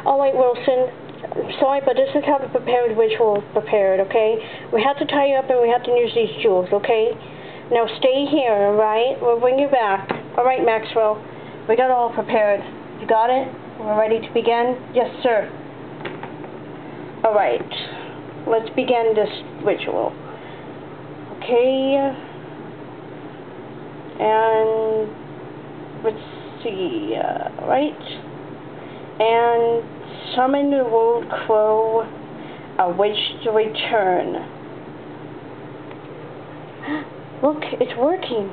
Alright, Wilson. Sorry, but this is how the prepared ritual is prepared, okay? We have to tie you up and we have to use these jewels, okay? Now stay here, alright? We'll bring you back. Alright, Maxwell. We got all prepared. You got it? We're ready to begin? Yes, sir. Alright. Let's begin this ritual. Okay. And let's see. Right. And summon the World Crow, a witch to return. Look, it's working.